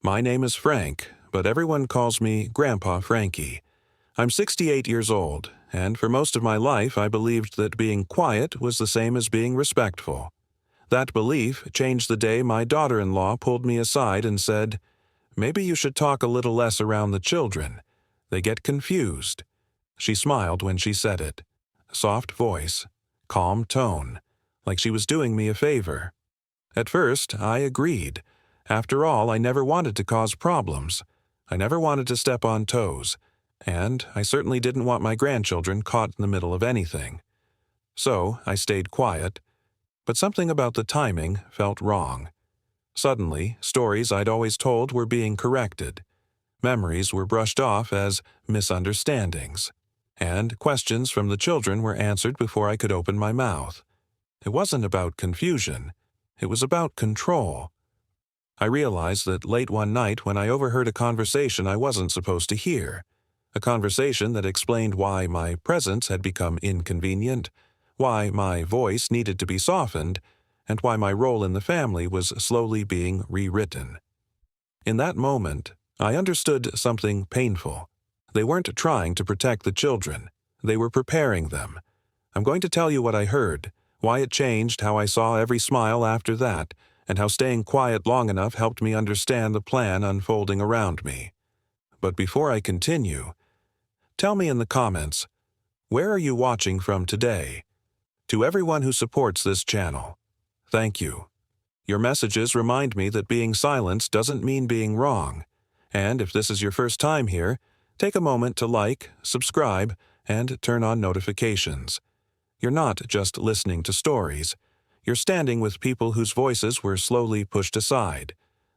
My name is Frank, but everyone calls me Grandpa Frankie. I'm 68 years old, and for most of my life I believed that being quiet was the same as being respectful. That belief changed the day my daughter-in-law pulled me aside and said, "Maybe you should talk a little less around the children. They get confused." She smiled when she said it. Soft voice, calm tone, like she was doing me a favor. At first, I agreed. After all, I never wanted to cause problems. I never wanted to step on toes, and I certainly didn't want my grandchildren caught in the middle of anything. So I stayed quiet, but something about the timing felt wrong. Suddenly, stories I'd always told were being corrected. Memories were brushed off as misunderstandings, and questions from the children were answered before I could open my mouth. It wasn't about confusion. It was about control. I realized that late one night when I overheard a conversation I wasn't supposed to hear. A conversation that explained why my presence had become inconvenient, why my voice needed to be softened, and why my role in the family was slowly being rewritten. In that moment, I understood something painful. They weren't trying to protect the children. They were preparing them. I'm going to tell you what I heard, why it changed how I saw every smile after that, and how staying quiet long enough helped me understand the plan unfolding around me. But before I continue, tell me in the comments, where are you watching from today? To everyone who supports this channel, thank you. Your messages remind me that being silenced doesn't mean being wrong. And if this is your first time here, take a moment to like, subscribe, and turn on notifications. You're not just listening to stories. You're standing with people whose voices were slowly pushed aside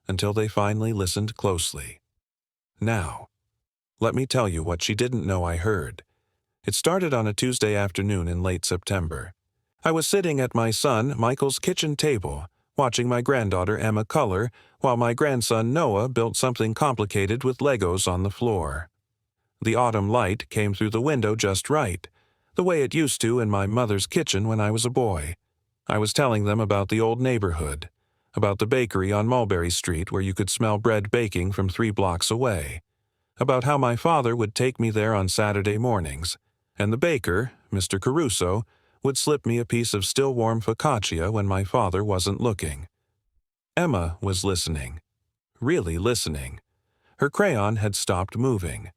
until they finally listened closely. Now, let me tell you what she didn't know I heard. It started on a Tuesday afternoon in late September. I was sitting at my son Michael's kitchen table, watching my granddaughter Emma color while my grandson Noah built something complicated with Legos on the floor. The autumn light came through the window just right, the way it used to in my mother's kitchen when I was a boy. I was telling them about the old neighborhood, about the bakery on Mulberry Street where you could smell bread baking from 3 blocks away, about how my father would take me there on Saturday mornings, and the baker, Mr. Caruso, would slip me a piece of still-warm focaccia when my father wasn't looking. Emma was listening, really listening. Her crayon had stopped moving.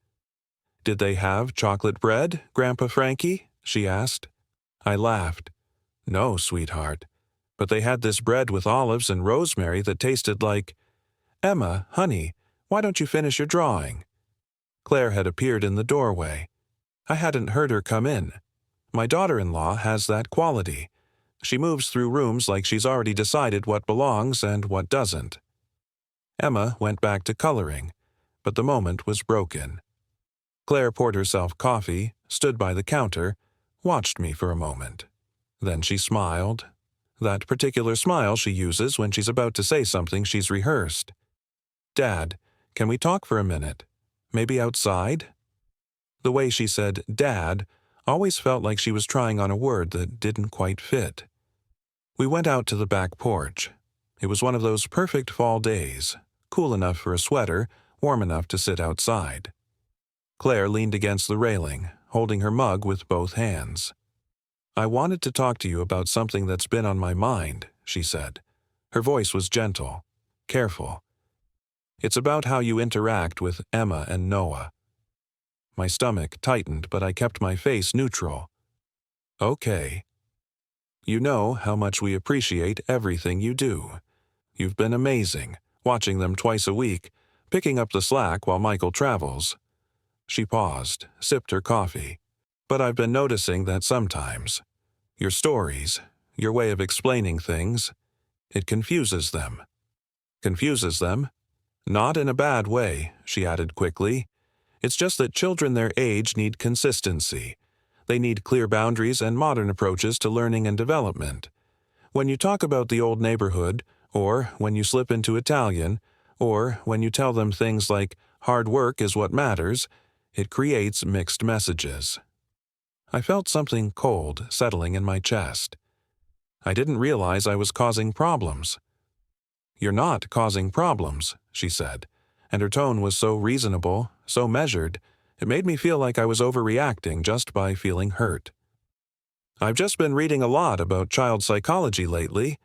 "Did they have chocolate bread, Grandpa Frankie?" she asked. I laughed. "No, sweetheart. But they had this bread with olives and rosemary that tasted like—" "Emma, honey, why don't you finish your drawing?" Claire had appeared in the doorway. I hadn't heard her come in. My daughter-in-law has that quality. She moves through rooms like she's already decided what belongs and what doesn't. Emma went back to coloring, but the moment was broken. Claire poured herself coffee, stood by the counter, watched me for a moment. Then she smiled. That particular smile she uses when she's about to say something she's rehearsed. "Dad, can we talk for a minute? Maybe outside?" The way she said "Dad" always felt like she was trying on a word that didn't quite fit. We went out to the back porch. It was one of those perfect fall days, cool enough for a sweater, warm enough to sit outside. Claire leaned against the railing, holding her mug with both hands. "I wanted to talk to you about something that's been on my mind," she said. Her voice was gentle, careful. "It's about how you interact with Emma and Noah." My stomach tightened, but I kept my face neutral. "Okay. You know how much we appreciate everything you do. You've been amazing, watching them twice a week, picking up the slack while Michael travels." She paused, sipped her coffee. "But I've been noticing that sometimes, your stories, your way of explaining things, it confuses them." "Confuses them? Not in a bad way," she added quickly. "It's just that children their age need consistency. They need clear boundaries and modern approaches to learning and development. When you talk about the old neighborhood, or when you slip into Italian, or when you tell them things like hard work is what matters, it creates mixed messages." I felt something cold settling in my chest. I didn't realize I was causing problems. "You're not causing problems," she said. and her tone was so reasonable, so measured, it made me feel like I was overreacting just by feeling hurt. I've just been reading a lot about child psychology lately,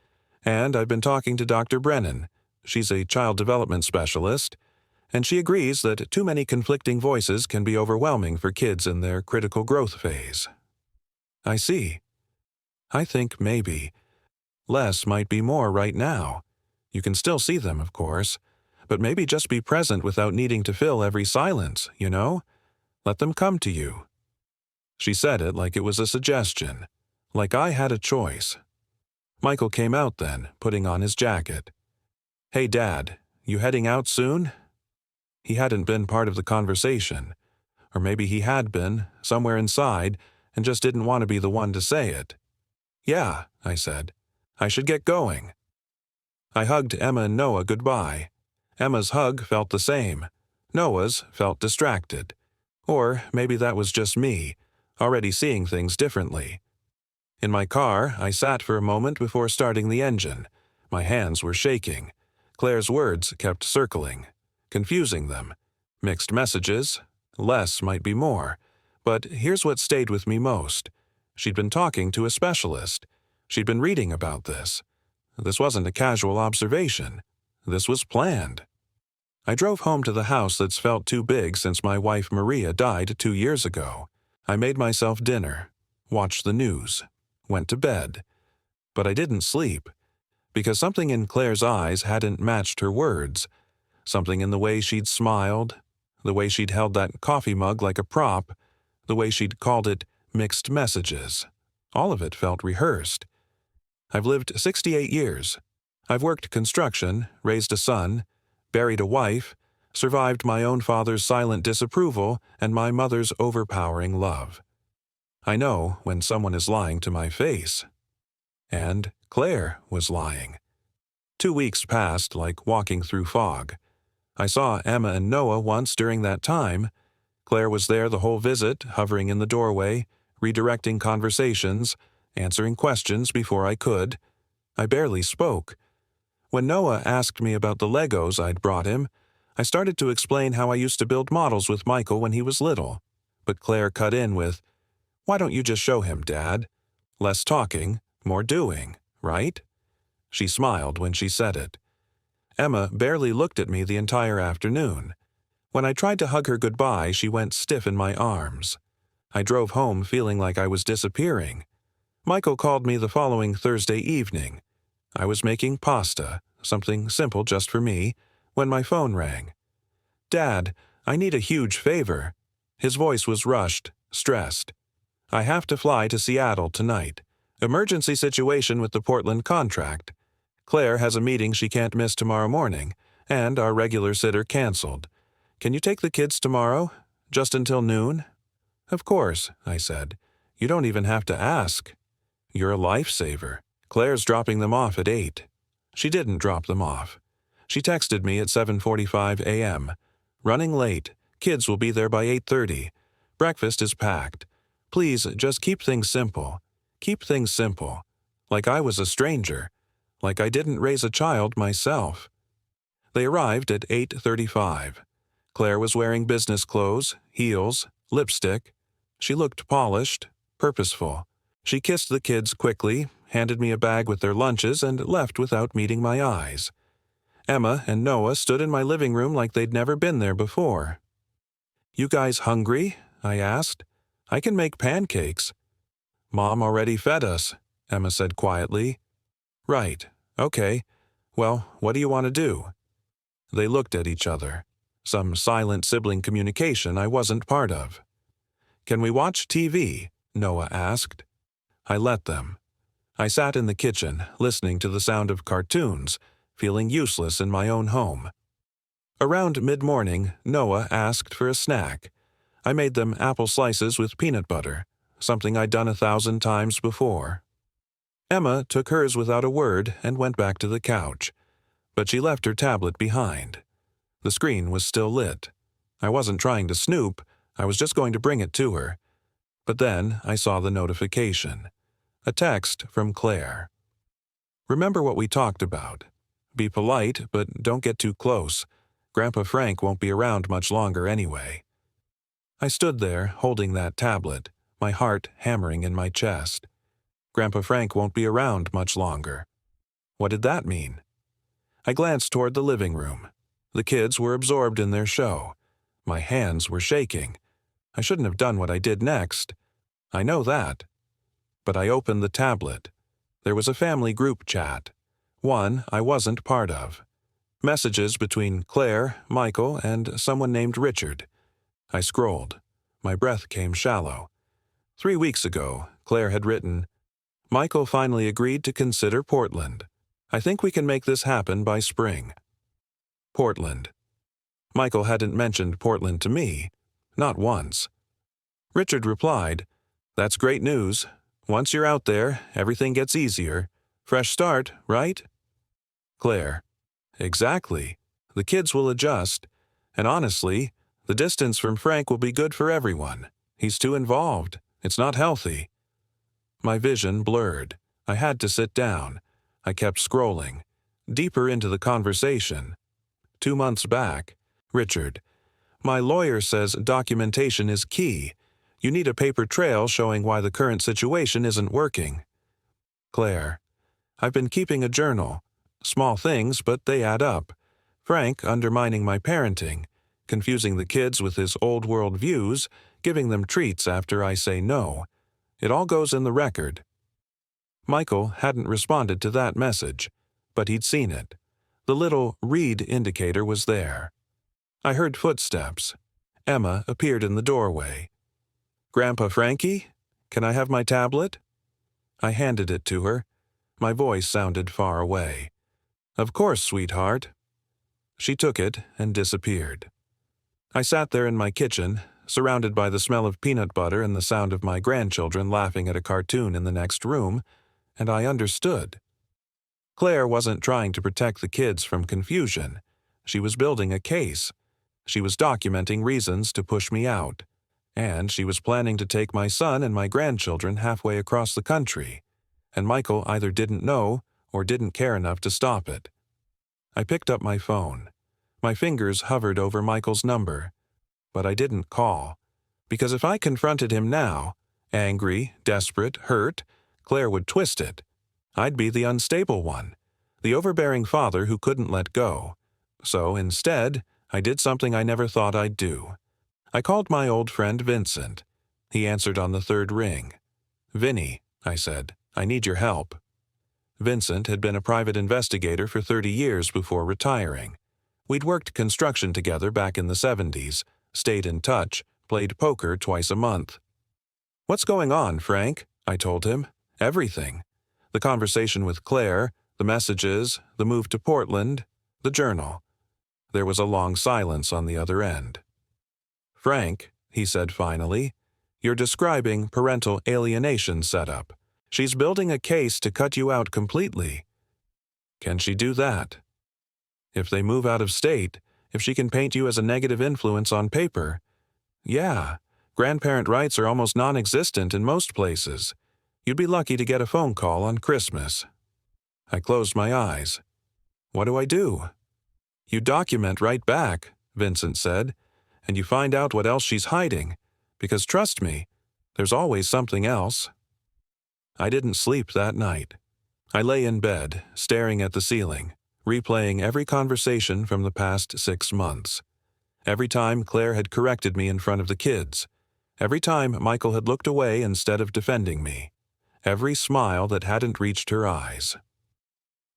and I've been talking to Dr. Brennan. She's a child development specialist, and she agrees that too many conflicting voices can be overwhelming for kids in their critical growth phase. I see. I think maybe less might be more right now. You can still see them, of course, but maybe just be present without needing to fill every silence, you know? Let them come to you. She said it like it was a suggestion, like I had a choice. Michael came out then, putting on his jacket. "Hey, Dad, you heading out soon?" He hadn't been part of the conversation. Or maybe he had been, somewhere inside, and just didn't want to be the one to say it. "Yeah," I said. "I should get going." I hugged Emma and Noah goodbye. Emma's hug felt the same. Noah's felt distracted. Or maybe that was just me, already seeing things differently. In my car, I sat for a moment before starting the engine. My hands were shaking. Claire's words kept circling, confusing them. Mixed messages. Less might be more. But here's what stayed with me most. She'd been talking to a specialist. She'd been reading about this. This wasn't a casual observation. This was planned. I drove home to the house that's felt too big since my wife Maria died 2 years ago. I made myself dinner, watched the news, went to bed. But I didn't sleep, because something in Claire's eyes hadn't matched her words. Something in the way she'd smiled, the way she'd held that coffee mug like a prop, the way she'd called it mixed messages. All of it felt rehearsed. I've lived 68 years. I've worked construction, raised a son, buried a wife, survived my own father's silent disapproval and my mother's overpowering love. I know when someone is lying to my face. And Claire was lying. 2 weeks passed like walking through fog. I saw Emma and Noah once during that time. Claire was there the whole visit, hovering in the doorway, redirecting conversations, answering questions before I could. I barely spoke. When Noah asked me about the Legos I'd brought him, I started to explain how I used to build models with Michael when he was little. But Claire cut in with, "Why don't you just show him, Dad? Less talking, more doing, right?" She smiled when she said it. Emma barely looked at me the entire afternoon. When I tried to hug her goodbye, she went stiff in my arms. I drove home feeling like I was disappearing. Michael called me the following Thursday evening. I was making pasta, something simple just for me, when my phone rang. "Dad, I need a huge favor." His voice was rushed, stressed. "I have to fly to Seattle tonight. Emergency situation with the Portland contract. Claire has a meeting she can't miss tomorrow morning, and our regular sitter canceled. Can you take the kids tomorrow? Just until noon?" "Of course," I said. "You don't even have to ask. You're a lifesaver. Claire's dropping them off at 8. She didn't drop them off. She texted me at 7:45 a.m. "Running late. Kids will be there by 8:30. Breakfast is packed. Please just keep things simple. Keep things simple. Like I was a stranger. Like I didn't raise a child myself." They arrived at 8:35. Claire was wearing business clothes, heels, lipstick. She looked polished, purposeful. She kissed the kids quickly, handed me a bag with their lunches, and left without meeting my eyes. Emma and Noah stood in my living room like they'd never been there before. "You guys hungry?" I asked. "I can make pancakes." "Mom already fed us," Emma said quietly. "Right. Okay. Well, what do you want to do?" They looked at each other. Some silent sibling communication I wasn't part of. "Can we watch TV?" Noah asked. I let them. I sat in the kitchen, listening to the sound of cartoons, feeling useless in my own home. Around mid-morning, Noah asked for a snack. I made them apple slices with peanut butter, something I'd done 1,000 times before. Emma took hers without a word and went back to the couch, but she left her tablet behind. The screen was still lit. I wasn't trying to snoop, I was just going to bring it to her. But then I saw the notification. A text from Claire. "Remember what we talked about. Be polite, but don't get too close. Grandpa Frank won't be around much longer anyway. I stood there, holding that tablet, my heart hammering in my chest. Grandpa Frank won't be around much longer. What did that mean? I glanced toward the living room. The kids were absorbed in their show. My hands were shaking. I shouldn't have done what I did next. I know that. But I opened the tablet. There was a family group chat. One I wasn't part of. Messages between Claire, Michael, and someone named Richard. I scrolled. My breath came shallow. 3 weeks ago, Claire had written, "Michael finally agreed to consider Portland. I think we can make this happen by spring." Portland. Michael hadn't mentioned Portland to me. Not once. Richard replied, "That's great news. Once you're out there, everything gets easier. Fresh start, right?" Claire. Exactly. The kids will adjust. And honestly, the distance from Frank will be good for everyone. He's too involved. It's not healthy. My vision blurred. I had to sit down. I kept scrolling. Deeper into the conversation. 2 months back. Richard. "My lawyer says documentation is key. You need a paper trail showing why the current situation isn't working." Claire. "I've been keeping a journal. Small things, but they add up. Frank undermining my parenting, confusing the kids with his old-world views, giving them treats after I say no. It all goes in the record." Michael hadn't responded to that message, but he'd seen it. The little read indicator was there. I heard footsteps. Emma appeared in the doorway. "Grandpa Frankie, can I have my tablet?" I handed it to her. My voice sounded far away. "Of course, sweetheart." She took it and disappeared. I sat there in my kitchen, surrounded by the smell of peanut butter and the sound of my grandchildren laughing at a cartoon in the next room, and I understood. Claire wasn't trying to protect the kids from confusion. She was building a case. She was documenting reasons to push me out. And she was planning to take my son and my grandchildren halfway across the country. And Michael either didn't know or didn't care enough to stop it. I picked up my phone. My fingers hovered over Michael's number. But I didn't call. Because if I confronted him now, angry, desperate, hurt, Claire would twist it. I'd be the unstable one, the overbearing father who couldn't let go. So instead, I did something I never thought I'd do. I called my old friend Vincent. He answered on the third ring. "Vinny," I said, "I need your help." Vincent had been a private investigator for 30 years before retiring. We'd worked construction together back in the 70s, stayed in touch, played poker twice a month. "What's going on, Frank?" I told him. "Everything. The conversation with Claire, the messages, the move to Portland, the journal." There was a long silence on the other end. "Frank," he said finally, "you're describing parental alienation setup. She's building a case to cut you out completely." "Can she do that?" "If they move out of state, if she can paint you as a negative influence on paper. Yeah, grandparent rights are almost non-existent in most places. You'd be lucky to get a phone call on Christmas." I closed my eyes. "What do I do?" "You document right back," Vincent said, "and you find out what else she's hiding. Because trust me, there's always something else." I didn't sleep that night. I lay in bed, staring at the ceiling, replaying every conversation from the past 6 months. Every time Claire had corrected me in front of the kids. Every time Michael had looked away instead of defending me. Every smile that hadn't reached her eyes.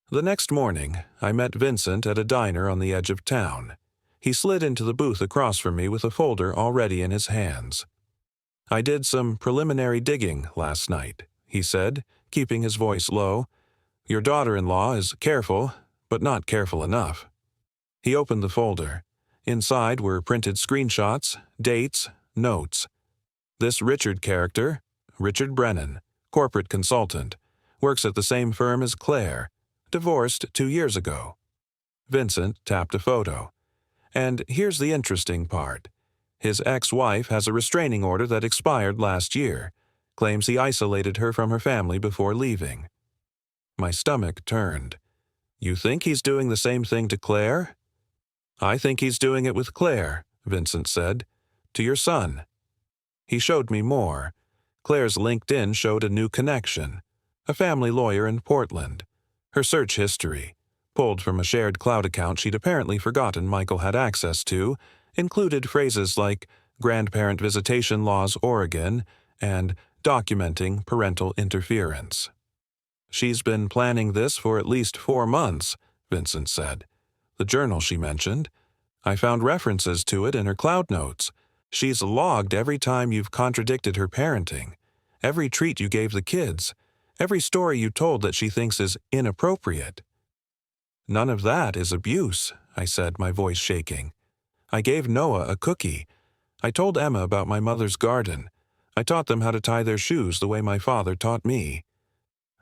The next morning, I met Vincent at a diner on the edge of town. He slid into the booth across from me with a folder already in his hands. "I did some preliminary digging last night," he said, keeping his voice low. "Your daughter-in-law is careful, but not careful enough." He opened the folder. Inside were printed screenshots, dates, notes. This Richard character, Richard Brennan, corporate consultant, works at the same firm as Claire, divorced 2 years ago. Vincent tapped a photo. And here's the interesting part. His ex-wife has a restraining order that expired last year, claims he isolated her from her family before leaving. My stomach turned. "You think he's doing the same thing to Claire?" I think he's doing it with Claire, Vincent said. To your son. He showed me more. Claire's LinkedIn showed a new connection. A family lawyer in Portland. Her search history, pulled from a shared cloud account she'd apparently forgotten Michael had access to, included phrases like grandparent visitation laws Oregon and documenting parental interference. She's been planning this for at least 4 months, Vincent said. The journal she mentioned. I found references to it in her cloud notes. She's logged every time you've contradicted her parenting, every treat you gave the kids, every story you told that she thinks is inappropriate. None of that is abuse, I said, my voice shaking. I gave Noah a cookie. I told Emma about my mother's garden. I taught them how to tie their shoes the way my father taught me.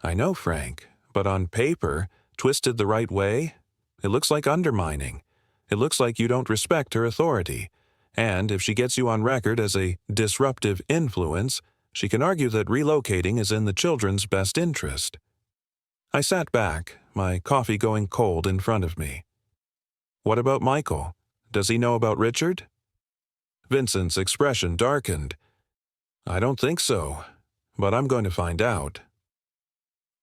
I know, Frank, but on paper, twisted the right way, it looks like undermining. It looks like you don't respect her authority. And if she gets you on record as a disruptive influence, she can argue that relocating is in the children's best interest. I sat back, my coffee going cold in front of me. What about Michael? Does he know about Richard? Vincent's expression darkened. I don't think so, but I'm going to find out.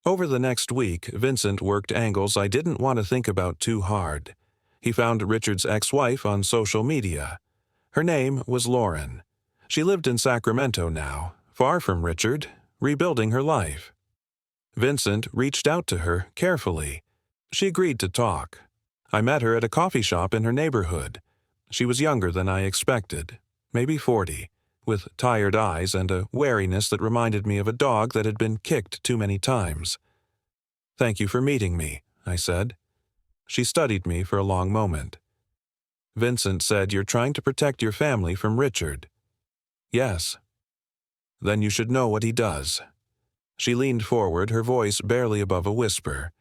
Over the next week, Vincent worked angles I didn't want to think about too hard. He found Richard's ex-wife on social media. Her name was Lauren. She lived in Sacramento now, far from Richard, rebuilding her life. Vincent reached out to her carefully. She agreed to talk. I met her at a coffee shop in her neighborhood. She was younger than I expected, maybe 40, with tired eyes and a wariness that reminded me of a dog that had been kicked too many times. Thank you for meeting me, I said. She studied me for a long moment. Vincent said you're trying to protect your family from Richard. Yes. Then you should know what he does. She leaned forward, her voice barely above a whisper.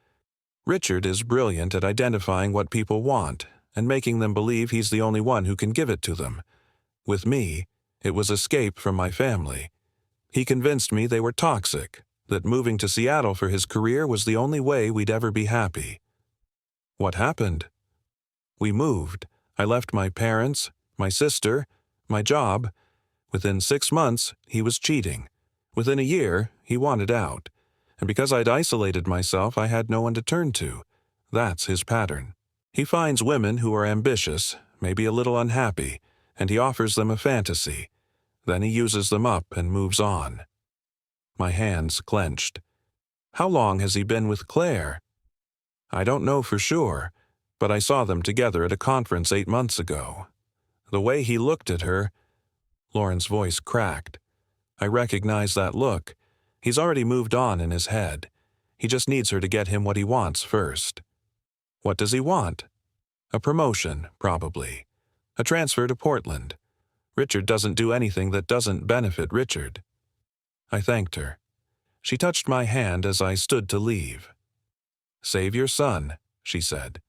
Richard is brilliant at identifying what people want and making them believe he's the only one who can give it to them. With me, it was escape from my family. He convinced me they were toxic, that moving to Seattle for his career was the only way we'd ever be happy. What happened? We moved. I left my parents, my sister, my job. Within 6 months, he was cheating. Within a year, he wanted out. And because I'd isolated myself, I had no one to turn to. That's his pattern. He finds women who are ambitious, maybe a little unhappy, and he offers them a fantasy. Then he uses them up and moves on. My hands clenched. How long has he been with Claire? I don't know for sure, but I saw them together at a conference 8 months ago. The way he looked at her, Lauren's voice cracked. I recognized that look. He's already moved on in his head. He just needs her to get him what he wants first. What does he want? A promotion, probably. A transfer to Portland. Richard doesn't do anything that doesn't benefit Richard. I thanked her. She touched my hand as I stood to leave. Save your son, she said.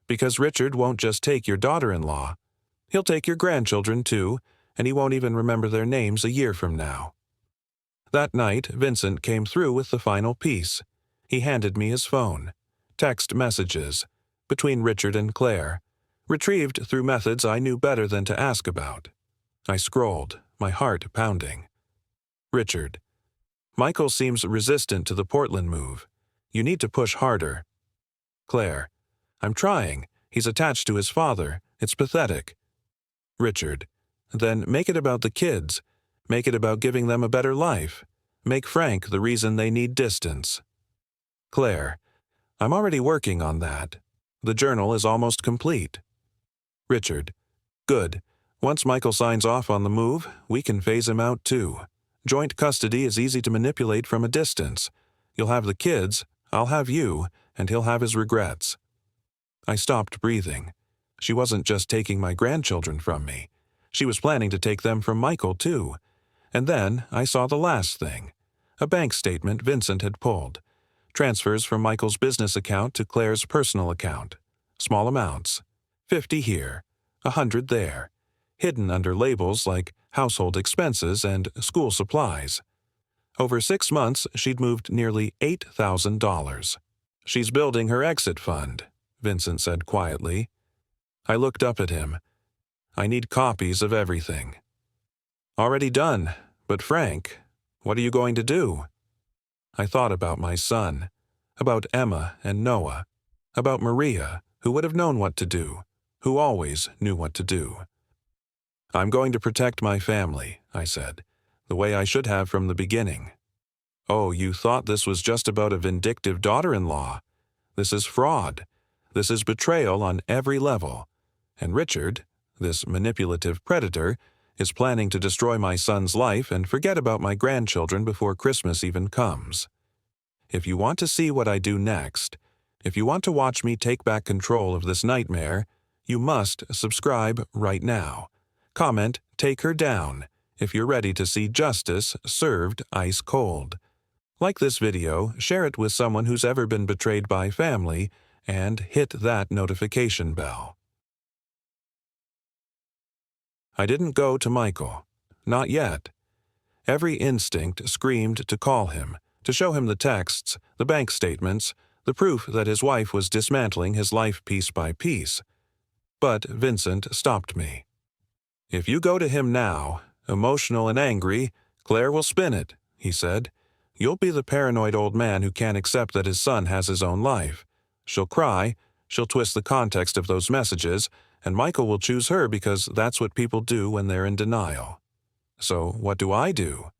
Because Richard won't just take your daughter-in-law. He'll take your grandchildren, too, and he won't even remember their names a year from now. That night, Vincent came through with the final piece. He handed me his phone. Text messages. Between Richard and Claire. Retrieved through methods I knew better than to ask about. I scrolled, my heart pounding. Richard. Michael seems resistant to the Portland move. You need to push harder. Claire. I'm trying. He's attached to his father. It's pathetic. Richard. Then make it about the kids. Make it about giving them a better life. Make Frank the reason they need distance. Claire. I'm already working on that. The journal is almost complete. Richard. Good. Once Michael signs off on the move, we can phase him out too. Joint custody is easy to manipulate from a distance. You'll have the kids, I'll have you, and he'll have his regrets. I stopped breathing. She wasn't just taking my grandchildren from me. She was planning to take them from Michael too. And then I saw the last thing. A bank statement Vincent had pulled. Transfers from Michael's business account to Claire's personal account. Small amounts. 50 here, 100 there. Hidden under labels like household expenses and school supplies. Over 6 months, she'd moved nearly $8,000. She's building her exit fund, Vincent said quietly. I looked up at him. I need copies of everything. Already done, but Frank, what are you going to do? I thought about my son, about Emma and Noah, about Maria, who would have known what to do, who always knew what to do. I'm going to protect my family, I said, the way I should have from the beginning. Oh, you thought this was just about a vindictive daughter-in-law. This is fraud. This is betrayal on every level. And Richard, this manipulative predator, is planning to destroy my son's life and forget about my grandchildren before Christmas even comes. If you want to see what I do next, if you want to watch me take back control of this nightmare, you must subscribe right now. Comment, "Take her down," if you're ready to see justice served ice cold. Like this video, share it with someone who's ever been betrayed by family, and hit that notification bell. I didn't go to Michael. Not yet. Every instinct screamed to call him, to show him the texts, the bank statements, the proof that his wife was dismantling his life piece by piece. But Vincent stopped me. If you go to him now, emotional and angry, Claire will spin it, he said. You'll be the paranoid old man who can't accept that his son has his own life. She'll cry, she'll twist the context of those messages, and Michael will choose her because that's what people do when they're in denial. So what do?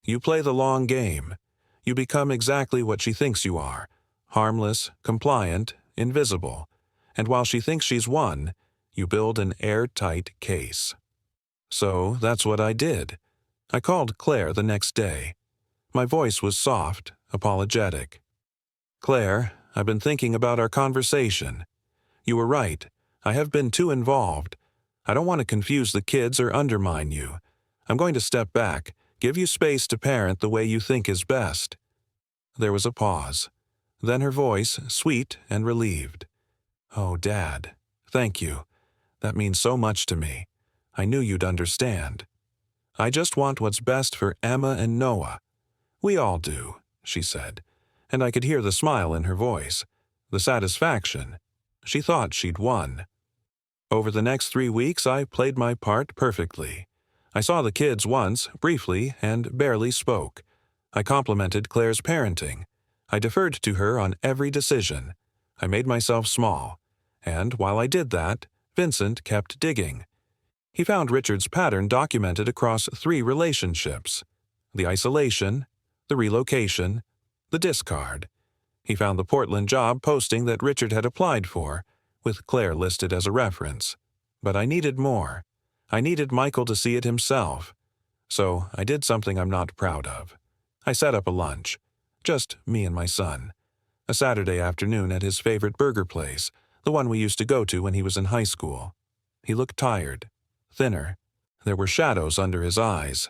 You play the long game. You become exactly what she thinks you are, harmless, compliant, invisible. And while she thinks she's won, you build an airtight case. So that's what I did. I called Claire the next day. My voice was soft, apologetic. Claire, I've been thinking about our conversation. You were right. I have been too involved. I don't want to confuse the kids or undermine you. I'm going to step back, give you space to parent the way you think is best. There was a pause. Then her voice, sweet and relieved. Oh, Dad, thank you. That means so much to me. I knew you'd understand. I just want what's best for Emma and Noah. We all do, she said, and I could hear the smile in her voice, the satisfaction. She thought she'd won. Over the next 3 weeks, I played my part perfectly. I saw the kids once, briefly, and barely spoke. I complimented Claire's parenting. I deferred to her on every decision. I made myself small. And while I did that, Vincent kept digging. He found Richard's pattern documented across 3 relationships: the isolation, the relocation, the discard. He found the Portland job posting that Richard had applied for, with Claire listed as a reference. But I needed more. I needed Michael to see it himself. So I did something I'm not proud of. I set up a lunch. Just me and my son. A Saturday afternoon at his favorite burger place, the one we used to go to when he was in high school. He looked tired, thinner. There were shadows under his eyes.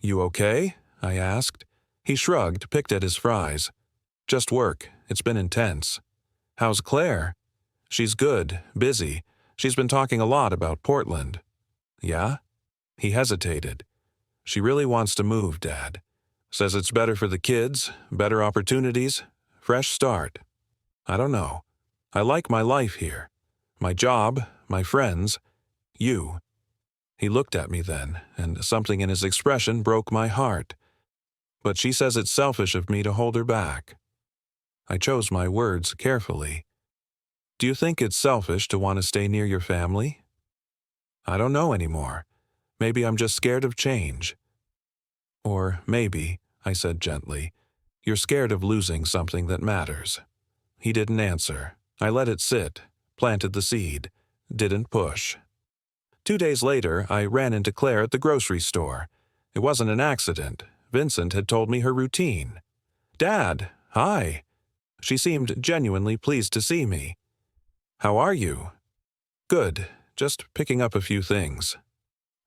"You okay?" I asked. He shrugged, picked at his fries. "Just work. It's been intense." "How's Claire?" "She's good, busy. She's been talking a lot about Portland." "Yeah?" He hesitated. "She really wants to move, Dad. Says it's better for the kids, better opportunities, fresh start. I don't know. I like my life here. My job, my friends, you." He looked at me then, and something in his expression broke my heart. "But she says it's selfish of me to hold her back." I chose my words carefully. "Do you think it's selfish to want to stay near your family?" "I don't know anymore. Maybe I'm just scared of change." "Or maybe," I said gently, "you're scared of losing something that matters." He didn't answer. I let it sit, planted the seed, didn't push. 2 days later, I ran into Claire at the grocery store. It wasn't an accident. Vincent had told me her routine. "Dad, hi." She seemed genuinely pleased to see me. "How are you?" "Good, just picking up a few things."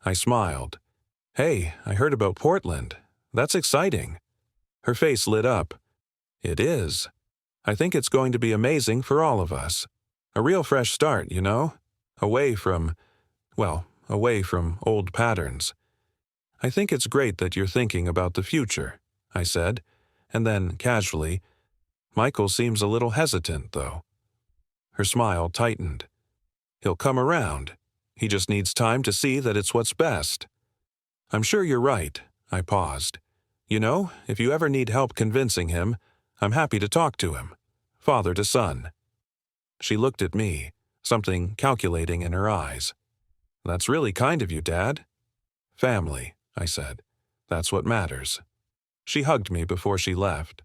I smiled. "Hey, I heard about Portland. That's exciting." Her face lit up. "It is. I think it's going to be amazing for all of us. A real fresh start, you know? Away from old patterns." "I think it's great that you're thinking about the future," I said, and then, casually, "Michael seems a little hesitant, though." Her smile tightened. He'll come around. He just needs time to see that it's what's best. I'm sure you're right. I paused. You know, if you ever need help convincing him, I'm happy to talk to him. Father to son. She looked at me, something calculating in her eyes. That's really kind of you, Dad. Family, I said. That's what matters. She hugged me before she left.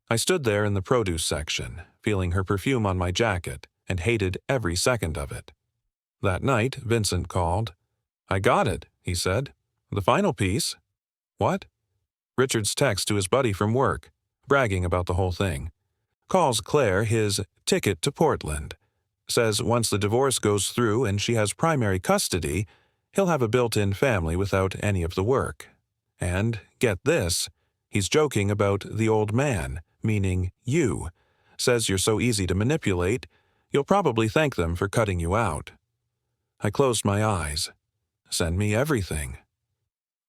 I stood there in the produce section, feeling her perfume on my jacket, and hated every second of it. That night, Vincent called. I got it, he said. The final piece. What? Richard's text to his buddy from work, bragging about the whole thing. Calls Claire his ticket to Portland. Says once the divorce goes through and she has primary custody, he'll have a built-in family without any of the work. And, get this, he's joking about the old man, meaning you. Says you're so easy to manipulate, you'll probably thank them for cutting you out. I closed my eyes. Send me everything.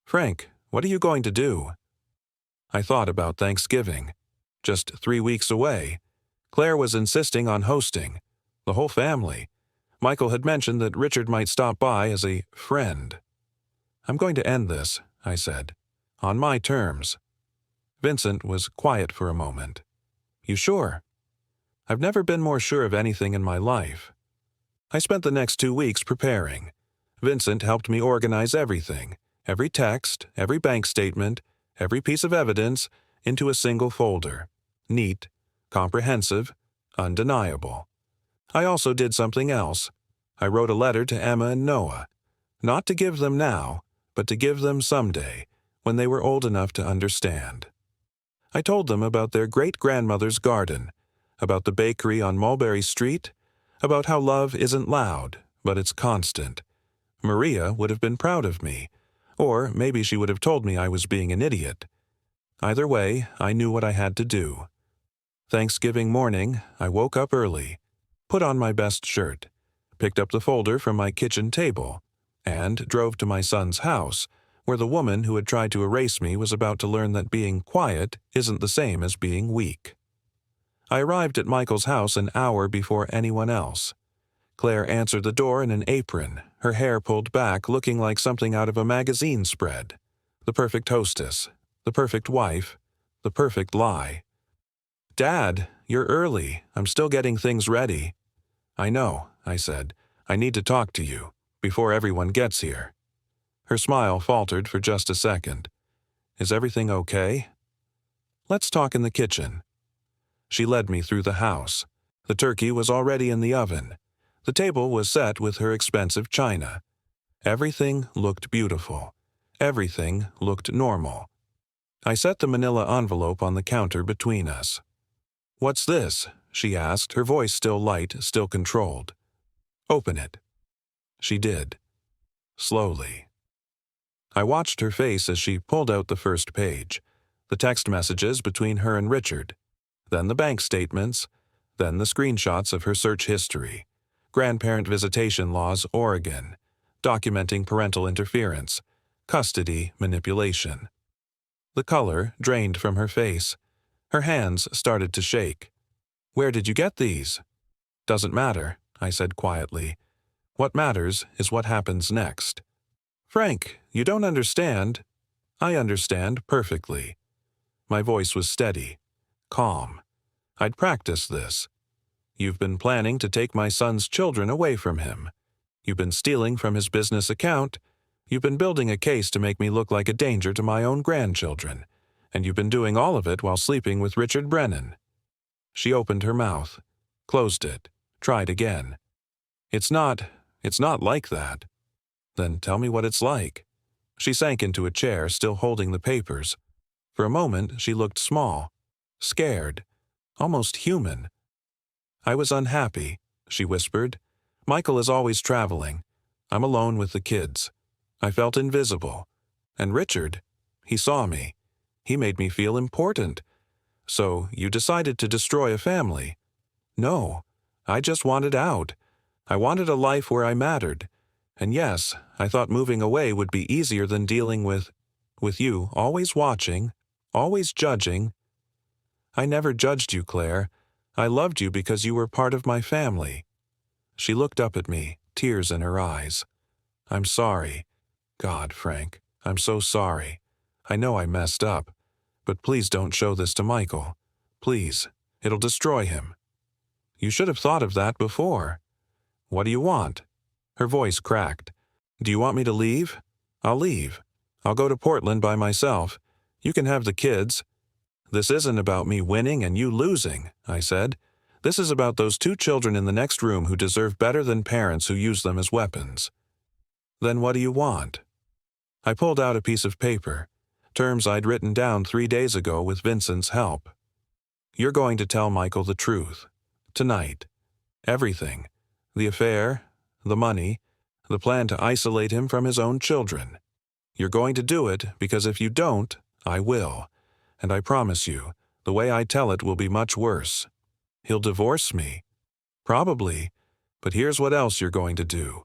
Frank, what are you going to do? I thought about Thanksgiving. Just 3 weeks away. Claire was insisting on hosting. The whole family. Michael had mentioned that Richard might stop by as a friend. I'm going to end this, I said. On my terms. Vincent was quiet for a moment. You sure? I've never been more sure of anything in my life. I spent the next 2 weeks preparing. Vincent helped me organize everything, every text, every bank statement, every piece of evidence, into a single folder. Neat, comprehensive, undeniable. I also did something else. I wrote a letter to Emma and Noah. Not to give them now, but to give them someday, when they were old enough to understand. I told them about their great-grandmother's garden, about the bakery on Mulberry Street, about how love isn't loud, but it's constant. Maria would have been proud of me, or maybe she would have told me I was being an idiot. Either way, I knew what I had to do. Thanksgiving morning, I woke up early, put on my best shirt, picked up the folder from my kitchen table, and drove to my son's house, where the woman who had tried to erase me was about to learn that being quiet isn't the same as being weak. I arrived at Michael's house an hour before anyone else. Claire answered the door in an apron, her hair pulled back, looking like something out of a magazine spread. The perfect hostess, the perfect wife, the perfect lie. Dad, you're early. I'm still getting things ready. I know, I said. I need to talk to you, before everyone gets here. Her smile faltered for just a second. Is everything okay? Let's talk in the kitchen. She led me through the house. The turkey was already in the oven. The table was set with her expensive china. Everything looked beautiful. Everything looked normal. I set the manila envelope on the counter between us. What's this? She asked, her voice still light, still controlled. Open it. She did. Slowly. I watched her face as she pulled out the first page, the text messages between her and Richard, then the bank statements, then the screenshots of her search history, grandparent visitation laws, Oregon, documenting parental interference, custody manipulation. The color drained from her face. Her hands started to shake. Where did you get these? Doesn't matter, I said quietly. What matters is what happens next. Frank, you don't understand. I understand perfectly. My voice was steady, calm. I'd practiced this. You've been planning to take my son's children away from him. You've been stealing from his business account. You've been building a case to make me look like a danger to my own grandchildren. And you've been doing all of it while sleeping with Richard Brennan. She opened her mouth, closed it, tried again. It's not like that. Then tell me what it's like. She sank into a chair, still holding the papers. For a moment, she looked small, scared, almost human. I was unhappy, she whispered. Michael is always traveling. I'm alone with the kids. I felt invisible. And Richard, he saw me. He made me feel important. So you decided to destroy a family. No, I just wanted out. I wanted a life where I mattered. And yes, I thought moving away would be easier than dealing with you always watching, always judging. I never judged you, Claire. I loved you because you were part of my family. She looked up at me, tears in her eyes. "I'm sorry. God, Frank, I'm so sorry. I know I messed up. But please don't show this to Michael. Please, it'll destroy him." "You should have thought of that before." "What do you want?" Her voice cracked. "Do you want me to leave? I'll leave. I'll go to Portland by myself. You can have the kids." "This isn't about me winning and you losing," I said. "This is about those 2 children in the next room who deserve better than parents who use them as weapons." "Then what do you want?" I pulled out a piece of paper, terms I'd written down 3 days ago with Vincent's help. "You're going to tell Michael the truth. Tonight. Everything. The affair, the money, the plan to isolate him from his own children. You're going to do it because if you don't, I will. And I promise you, the way I tell it will be much worse. He'll divorce me. Probably. But here's what else you're going to do.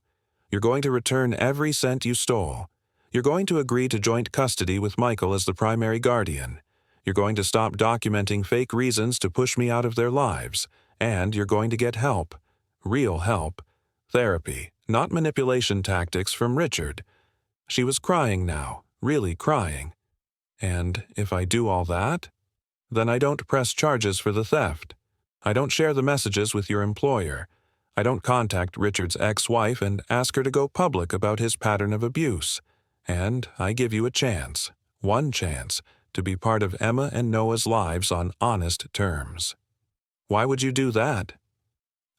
You're going to return every cent you stole. You're going to agree to joint custody with Michael as the primary guardian. You're going to stop documenting fake reasons to push me out of their lives. And you're going to get help. Real help. Therapy, not manipulation tactics from Richard." She was crying now, really crying. "And if I do all that? Then I don't press charges for the theft. I don't share the messages with your employer. I don't contact Richard's ex-wife and ask her to go public about his pattern of abuse. And I give you a chance, one chance, to be part of Emma and Noah's lives on honest terms." "Why would you do that?"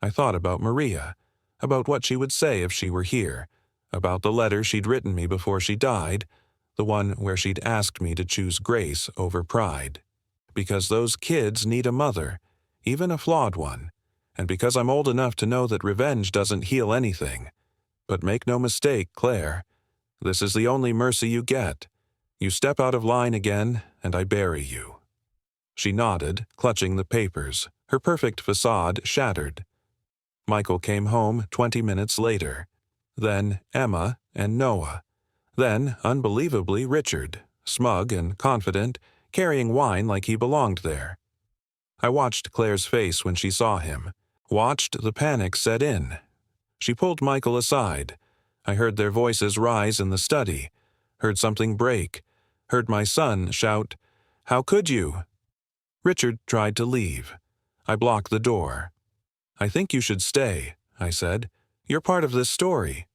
I thought about Maria, about what she would say if she were here, about the letter she'd written me before she died, the one where she'd asked me to choose grace over pride. Because those kids need a mother, even a flawed one, and because I'm old enough to know that revenge doesn't heal anything. But make no mistake, Claire, this is the only mercy you get. You step out of line again, and I bury you." She nodded, clutching the papers, her perfect facade shattered. Michael came home 20 minutes later. Then Emma and Noah. Then, unbelievably, Richard, smug and confident, carrying wine like he belonged there. I watched Claire's face when she saw him, watched the panic set in. She pulled Michael aside. I heard their voices rise in the study, heard something break, heard my son shout, "How could you?" Richard tried to leave. I blocked the door. "I think you should stay," I said. "You're part of this story."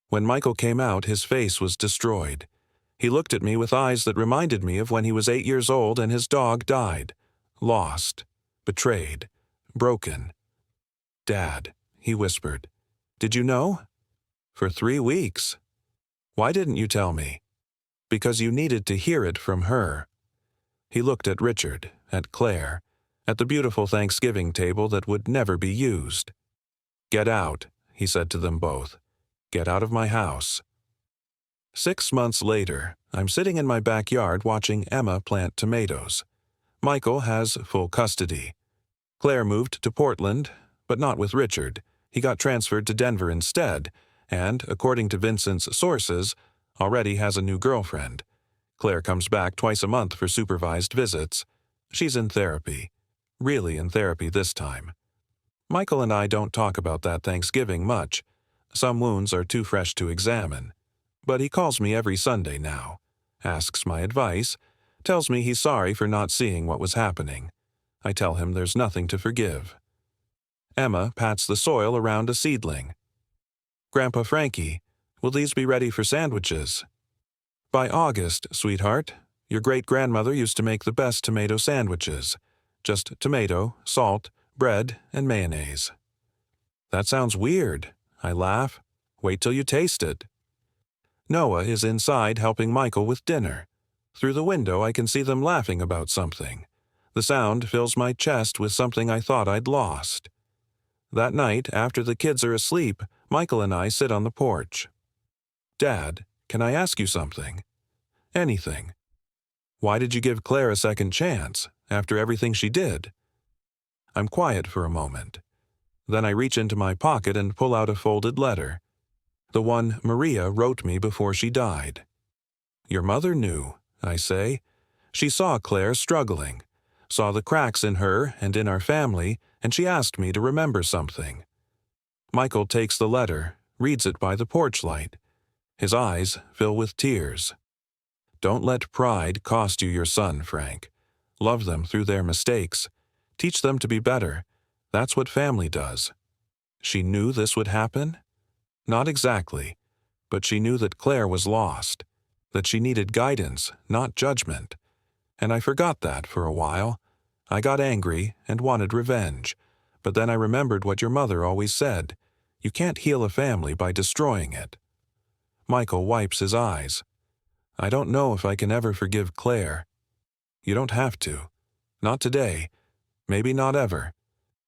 When Michael came out, his face was destroyed. He looked at me with eyes that reminded me of when he was 8 years old and his dog died. Lost. Betrayed. Broken. "Dad," he whispered. "Did you know?" "For 3 weeks." "Why didn't you tell me?" "Because you needed to hear it from her." He looked at Richard, at Claire, at the beautiful Thanksgiving table that would never be used. "Get out," he said to them both. "Get out of my house." 6 months later, I'm sitting in my backyard watching Emma plant tomatoes. Michael has full custody. Claire moved to Portland, but not with Richard. He got transferred to Denver instead, and, according to Vincent's sources, already has a new girlfriend. Claire comes back twice a month for supervised visits. She's in therapy. Really in therapy this time. Michael and I don't talk about that Thanksgiving much. Some wounds are too fresh to examine. But he calls me every Sunday now, asks my advice, tells me he's sorry for not seeing what was happening. I tell him there's nothing to forgive. Emma pats the soil around a seedling. "Grandpa Frankie, will these be ready for sandwiches?" "By August, sweetheart. Your great-grandmother used to make the best tomato sandwiches. Just tomato, salt, bread, and mayonnaise." "That sounds weird," I laugh. "Wait till you taste it." Noah is inside helping Michael with dinner. Through the window I can see them laughing about something. The sound fills my chest with something I thought I'd lost. That night, after the kids are asleep, Michael and I sit on the porch. "Dad, can I ask you something?" "Anything." "Why did you give Claire a second chance, after everything she did?" I'm quiet for a moment. Then I reach into my pocket and pull out a folded letter. The one Maria wrote me before she died. "Your mother knew," I say. "She saw Claire struggling, saw the cracks in her and in our family, and she asked me to remember something." Michael takes the letter, reads it by the porch light. His eyes fill with tears. Don't let pride cost you your son, Frank. Love them through their mistakes. Teach them to be better. That's what family does. She knew this would happen? Not exactly, but she knew that Claire was lost, that she needed guidance, not judgment. And I forgot that for a while. I got angry and wanted revenge, but then I remembered what your mother always said. You can't heal a family by destroying it. Michael wipes his eyes. I don't know if I can ever forgive Claire. You don't have to. Not today. Maybe not ever.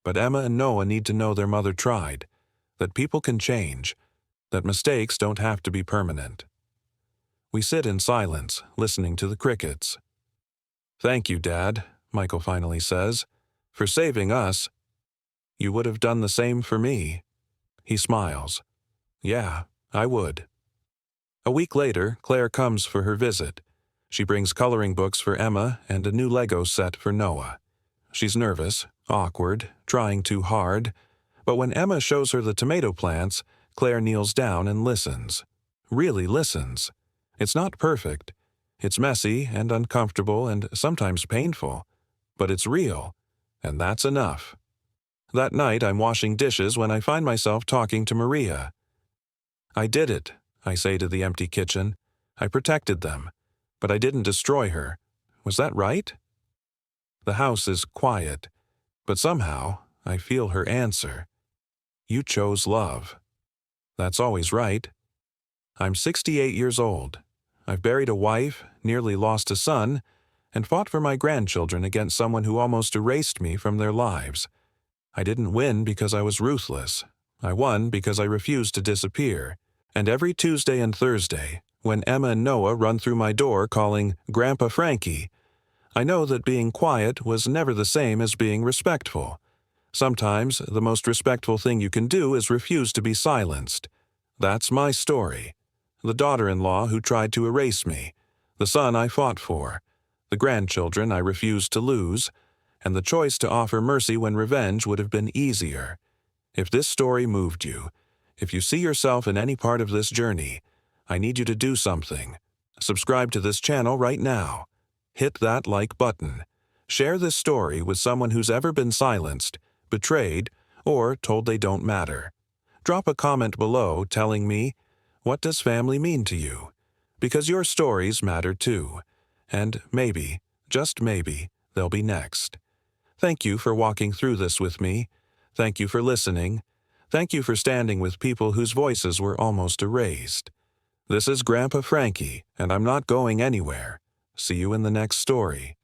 But Emma and Noah need to know their mother tried, that people can change, that mistakes don't have to be permanent. We sit in silence, listening to the crickets. Thank you, Dad, Michael finally says, for saving us. You would have done the same for me. He smiles. Yeah, I would. A week later, Claire comes for her visit. She brings coloring books for Emma and a new Lego set for Noah. She's nervous, awkward, trying too hard, but when Emma shows her the tomato plants, Claire kneels down and listens. Really listens. It's not perfect. It's messy and uncomfortable and sometimes painful, but it's real, and that's enough. That night I'm washing dishes when I find myself talking to Maria. I did it, I say to the empty kitchen. I protected them, but I didn't destroy her. Was that right? The house is quiet, but somehow I feel her answer. You chose love. That's always right. I'm 68 years old. I've buried a wife, nearly lost a son, and fought for my grandchildren against someone who almost erased me from their lives. I didn't win because I was ruthless. I won because I refused to disappear. And every Tuesday and Thursday, when Emma and Noah run through my door calling Grandpa Frankie, I know that being quiet was never the same as being respectful. Sometimes the most respectful thing you can do is refuse to be silenced. That's my story. The daughter-in-law who tried to erase me, the son I fought for, the grandchildren I refused to lose, and the choice to offer mercy when revenge would have been easier. If this story moved you, if you see yourself in any part of this journey, I need you to do something. Subscribe to this channel right now. Hit that like button. Share this story with someone who's ever been silenced, betrayed, or told they don't matter. Drop a comment below telling me, what does family mean to you? Because your stories matter too. And maybe, just maybe, they'll be next. Thank you for walking through this with me. Thank you for listening. Thank you for standing with people whose voices were almost erased. This is Grandpa Frankie, and I'm not going anywhere. See you in the next story.